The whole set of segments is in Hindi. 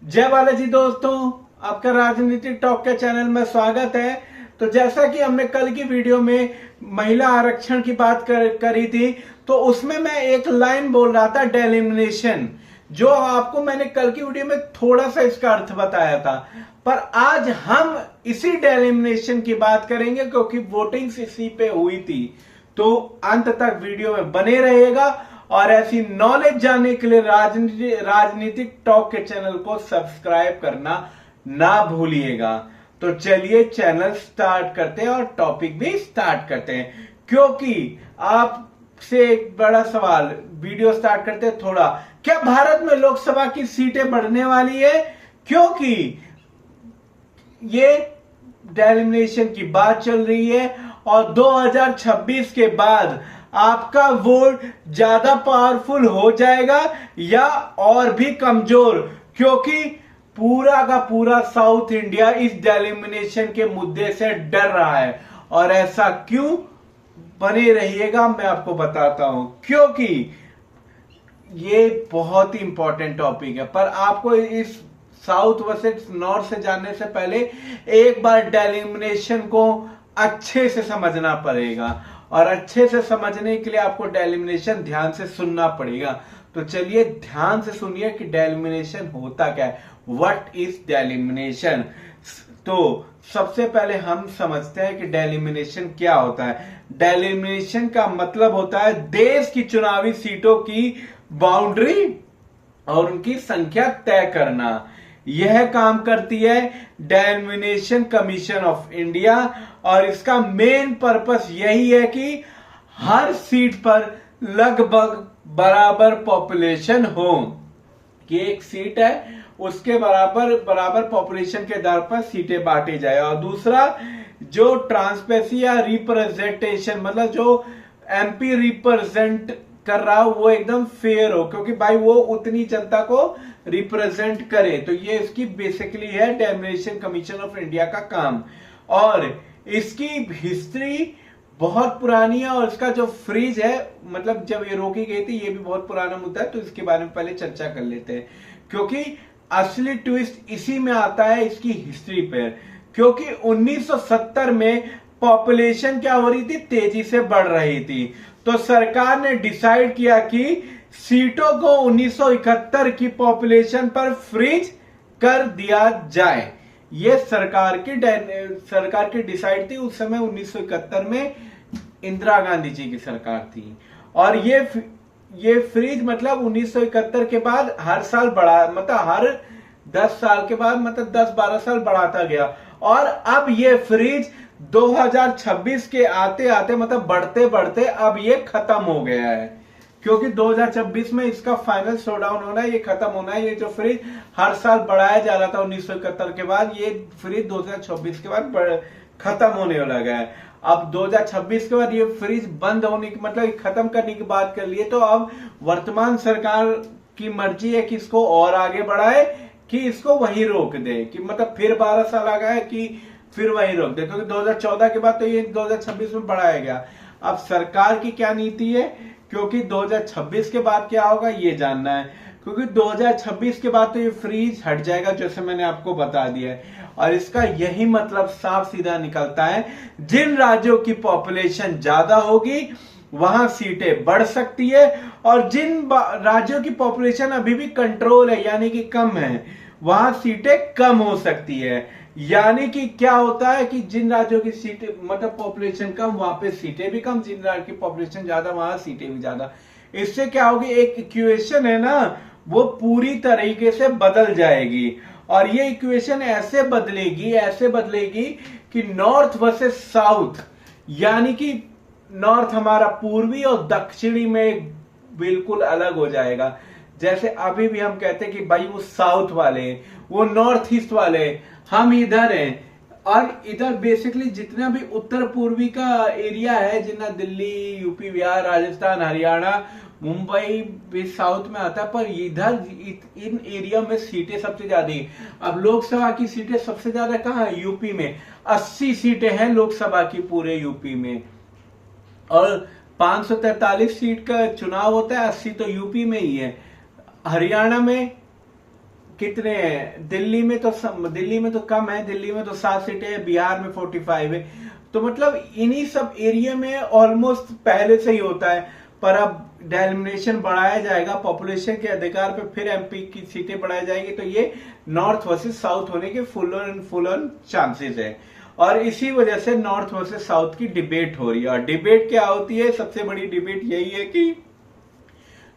जय बालाजी दोस्तों, आपका राजनीतिक टॉक के चैनल में स्वागत है। तो जैसा कि हमने कल की वीडियो में महिला आरक्षण की बात करी थी, तो उसमें मैं एक लाइन बोल रहा था डेलिमिनेशन, जो आपको मैंने कल की वीडियो में थोड़ा सा इसका अर्थ बताया था। पर आज हम इसी डेलिमिनेशन की बात करेंगे क्योंकि वोटिंग इसी पे हुई थी। तो अंत तक वीडियो में बने रहेगा और ऐसी नॉलेज जानने के लिए राजनीतिक टॉक के चैनल को सब्सक्राइब करना ना भूलिएगा। तो चलिए चैनल स्टार्ट करते हैं और टॉपिक भी स्टार्ट करते हैं। क्योंकि आपसे एक बड़ा सवाल, वीडियो स्टार्ट करते हैं थोड़ा, क्या भारत में लोकसभा की सीटें बढ़ने वाली है? क्योंकि ये डेलिमिनेशन की बात चल रही है और 2026 के बाद आपका वोट ज्यादा पावरफुल हो जाएगा या और भी कमजोर, क्योंकि पूरा का पूरा साउथ इंडिया इस डेलिमिनेशन के मुद्दे से डर रहा है। और ऐसा क्यों, बने रहिएगा, मैं आपको बताता हूं। क्योंकि ये बहुत ही इंपॉर्टेंट टॉपिक है, पर आपको इस साउथ वर्सेस नॉर्थ से जानने से पहले एक बार डेलिमिनेशन को अच्छे से समझना पड़ेगा, और अच्छे से समझने के लिए आपको डेलिमिनेशन ध्यान से सुनना पड़ेगा। तो चलिए ध्यान से सुनिए कि डेलिमिनेशन होता क्या है, व्हाट इज डेलिमिनेशन। तो सबसे पहले हम समझते हैं कि डेलिमिनेशन क्या होता है। डेलिमिनेशन का मतलब होता है देश की चुनावी सीटों की बाउंड्री और उनकी संख्या तय करना। यह काम करती है डेलिमिनेशन कमीशन ऑफ इंडिया, और इसका मेन पर्पस यही है कि हर सीट पर लगभग बराबर पॉपुलेशन हो, कि एक सीट है उसके बराबर पॉपुलेशन के आधार पर सीटें बांटी जाए। और दूसरा, जो ट्रांसपेरेंसी या रिप्रेजेंटेशन, मतलब जो एमपी रिप्रेजेंट कर रहा हो वो एकदम फेयर हो, क्योंकि भाई वो उतनी जनता को रिप्रेजेंट करे। तो ये इसकी बेसिकली है डेलिमिनेशन कमीशन ऑफ इंडिया का काम। और इसकी हिस्ट्री बहुत पुरानी है, और इसका जो फ्रीज है, मतलब जब ये रोकी गई थी, ये भी बहुत पुराना मुद्दा है। तो इसके बारे में पहले चर्चा कर लेते हैं, क्योंकि असली ट्विस्ट इसी में आता है, इसकी हिस्ट्री पर। क्योंकि 1970 में पॉपुलेशन क्या हो रही थी, तेजी से बढ़ रही थी। तो सरकार ने डिसाइड किया कि सीटों को 1971 की पॉपुलेशन पर फ्रीज कर दिया जाए। ये सरकार की डिसाइड थी उस समय 1971 में, इंदिरा गांधी जी की सरकार थी। और ये फ्रीज मतलब 1971 के बाद हर साल बढ़ा, मतलब हर 10 साल के बाद, मतलब 10-12 साल बढ़ाता गया। और अब ये फ्रीज 2026 के आते आते, मतलब बढ़ते बढ़ते अब ये खत्म हो गया है, क्योंकि 2026 में इसका फाइनल शोडाउन होना है, ये खत्म होना है। ये जो फ्रीज हर साल बढ़ाया जा रहा था 1971 के बाद, ये फ्रीज 2026 के बाद खत्म होने लगा है। अब 2026 के बाद ये फ्रीज बंद होने की, मतलब खत्म करने की बात कर लिए, तो अब वर्तमान सरकार की मर्जी है कि इसको और आगे बढ़ाए कि इसको वहीं रोक दे, कि मतलब फिर 12 साल आ गया कि फिर वहीं रोक दे, क्योंकि 2014 के बाद तो ये 2026 में बढ़ाया गया। अब सरकार की क्या नीति है, क्योंकि 2026 के बाद क्या होगा ये जानना है, क्योंकि 2026 के बाद तो ये फ्रीज हट जाएगा, जैसे मैंने आपको बता दिया है। और इसका यही मतलब साफ सीधा निकलता है, जिन राज्यों की पॉपुलेशन ज्यादा होगी वहां सीटें बढ़ सकती है, और जिन राज्यों की पॉपुलेशन अभी भी कंट्रोल है यानी कि कम है, वहां सीटें कम हो सकती है। यानी कि क्या होता है कि जिन राज्यों की सीटें, मतलब पॉपुलेशन कम, वहां पे सीटें भी कम, जिन राज्यों की पॉपुलेशन ज्यादा वहां सीटें भी ज्यादा। इससे क्या होगी, एक इक्वेशन है ना, वो पूरी तरीके से बदल जाएगी। और ये इक्वेशन ऐसे बदलेगी कि नॉर्थ वर्सेस साउथ, यानी कि नॉर्थ हमारा पूर्वी और दक्षिणी में बिल्कुल अलग हो जाएगा। जैसे अभी भी हम कहते हैं कि भाई वो साउथ वाले, वो नॉर्थ ईस्ट वाले, हम इधर हैं। और इधर बेसिकली जितना भी उत्तर पूर्वी का एरिया है, जितना दिल्ली, यूपी, बिहार, राजस्थान, हरियाणा, मुंबई भी साउथ में आता है, पर इधर इन एरिया में सीटें सबसे ज्यादा। अब लोकसभा की सीटें सबसे ज्यादा कहां है, यूपी में 80 सीटें हैं लोकसभा की पूरे यूपी में, और 543 सीट का चुनाव होता है, 80 तो यूपी में ही है। हरियाणा में कितने हैं? दिल्ली में तो कम है, दिल्ली में तो 7 सीटें हैं, बिहार में 45 है। तो मतलब इन्हीं सब एरिया में ऑलमोस्ट पहले से ही होता है, पर अब डेलिमिनेशन बढ़ाया जाएगा पॉपुलेशन के अधिकार पे, फिर एमपी की सीटें बढ़ाई जाएगी, तो ये नॉर्थ वर्सेस साउथ होने के फुल ऑन चांसेस है। और इसी वजह से नॉर्थ वर्सेस साउथ की डिबेट हो रही है। और डिबेट क्या होती है? सबसे बड़ी डिबेट यही है कि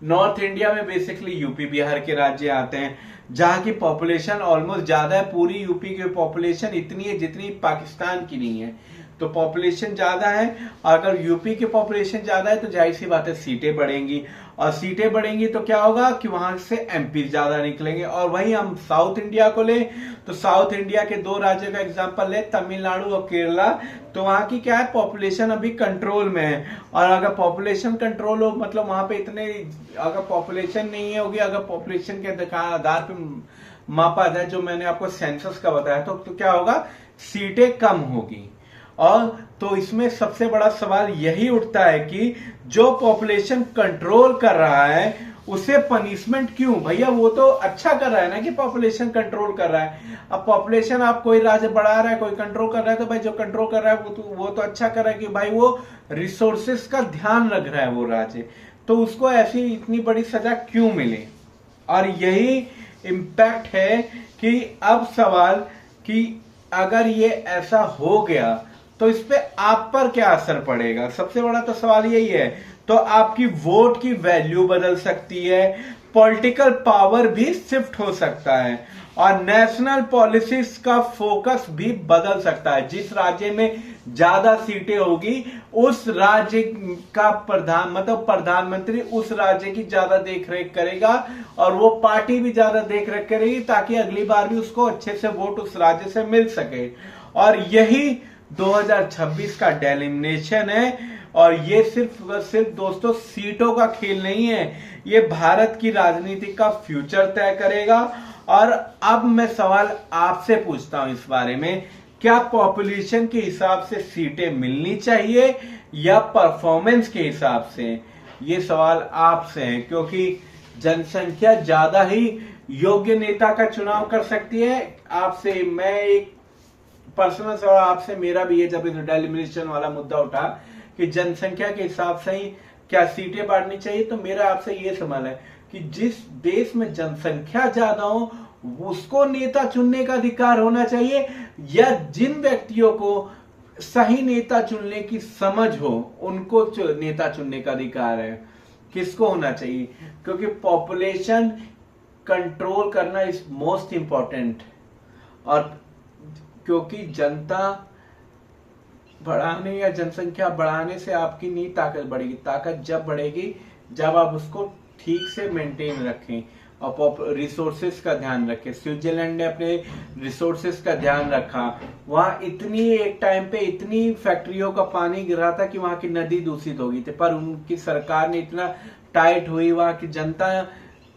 नॉर्थ इंडिया में बेसिकली यूपी बिहार के राज्य आते हैं, जहां की पॉपुलेशन ऑलमोस्ट ज्यादा है। पूरी यूपी की पॉपुलेशन इतनी है जितनी पाकिस्तान की नहीं है, तो पॉपुलेशन ज्यादा है। अगर यूपी की पॉपुलेशन ज्यादा है तो जाहिर सी बात है सीटें बढ़ेंगी, और सीटें बढ़ेंगी तो क्या होगा कि वहां से एमपी ज्यादा निकलेंगे। और वहीं हम साउथ इंडिया को ले तो साउथ इंडिया के 2 राज्यों का एग्जांपल ले, तमिलनाडु और केरला। तो वहां की क्या है, पॉपुलेशन अभी कंट्रोल में है। और अगर पॉपुलेशन कंट्रोल हो, मतलब वहां पे इतने, अगर पॉपुलेशन नहीं होगी, अगर पॉपुलेशन के आधार पर मापा जाए, जो मैंने आपको सेंसस का बताया, तो क्या होगा, सीटें कम होगी। और तो इसमें सबसे बड़ा सवाल यही उठता है कि जो पॉपुलेशन कंट्रोल कर रहा है उसे पनिशमेंट क्यों? भैया वो तो अच्छा कर रहा है ना कि पॉपुलेशन कंट्रोल कर रहा है। अब पॉपुलेशन आप कोई राज्य बढ़ा रहा है, कोई कंट्रोल कर रहा है, तो भाई जो कंट्रोल कर रहा है वो तो अच्छा कर रहा है कि भाई वो रिसोर्सेस का ध्यान रख रहा है वो राज्य, तो उसको ऐसी इतनी बड़ी सजा क्यों मिले? और यही इम्पैक्ट है कि अब सवाल कि अगर ये ऐसा हो गया तो इस पे आप पर क्या असर पड़ेगा? सबसे बड़ा तो सवाल यही है। तो आपकी वोट की वैल्यू बदल सकती है, पॉलिटिकल पावर भी शिफ्ट हो सकता है, और नेशनल पॉलिसीज का फोकस भी बदल सकता है। जिस राज्य में ज्यादा सीटें होगी उस राज्य का प्रधानमंत्री उस राज्य की ज्यादा देखरेख करेगा, और वो पार्टी भी ज्यादा देखरेख करेगी, ताकि अगली बार भी उसको अच्छे से वोट उस राज्य से मिल सके। और यही 2026 का डेलिमिनेशन है। और ये सिर्फ दोस्तों सीटों का खेल नहीं है, ये भारत की राजनीति का फ्यूचर तय करेगा। और अब मैं सवाल आपसे पूछता हूं इस बारे में, क्या पॉपुलेशन के हिसाब से सीटें मिलनी चाहिए या परफॉर्मेंस के हिसाब से? ये सवाल आपसे है, क्योंकि जनसंख्या ज्यादा ही योग्य नेता का चुनाव कर सकती है। आपसे मैं एक पर्सनल सवाल आपसे मेरा भी है, जब डेलिमिनेशन वाला मुद्दा उठा कि जनसंख्या के हिसाब से ही क्या सीटें बांटनी चाहिए, तो मेरा आपसे ये सवाल है कि जिस देश में जनसंख्या ज्यादा हो उसको नेता चुनने का अधिकार होना चाहिए, या जिन व्यक्तियों को सही नेता चुनने की समझ हो उनको नेता चुनने का अधिकार है, किसको होना चाहिए? क्योंकि पॉपुलेशन कंट्रोल करना इज मोस्ट इंपॉर्टेंट। और क्योंकि जनता बढ़ाने या जनसंख्या बढ़ाने से आपकी नहीं ताकत बढ़ेगी, ताकत जब बढ़ेगी जब आप उसको ठीक से मेंटेन रखें और रिसोर्सेस का ध्यान रखें। स्विट्जरलैंड ने अपने रिसोर्सेस का ध्यान रखा, वहां इतनी एक टाइम पे इतनी फैक्ट्रियों का पानी गिर रहा था कि वहां की नदी दूषित हो गई थी, पर उनकी सरकार ने इतना टाइट हुई, वहां की जनता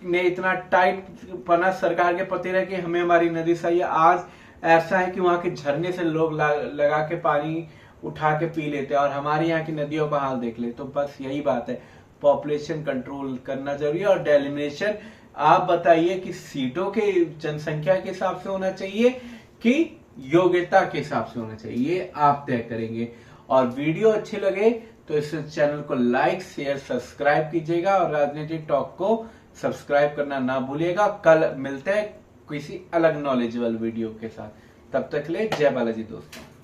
ने इतना टाइट पना सरकार के प्रति रहा कि हमें हमारी नदी सही है। आज ऐसा है कि वहां के झरने से लोग लगा के पानी उठा के पी लेते हैं, और हमारे यहाँ की नदियों का हाल देख ले। तो बस यही बात है, पॉपुलेशन कंट्रोल करना जरूरी है। और डेलिमिनेशन आप बताइए कि सीटों के जनसंख्या के हिसाब से होना चाहिए कि योग्यता के हिसाब से होना चाहिए, ये आप तय करेंगे। और वीडियो अच्छे लगे तो इस चैनल को लाइक शेयर सब्सक्राइब कीजिएगा, और राजनीतिक टॉक को सब्सक्राइब करना ना भूलिएगा। कल मिलते हैं किसी अलग नॉलेजेबल वीडियो के साथ, तब तक ले जय बालाजी दोस्तों।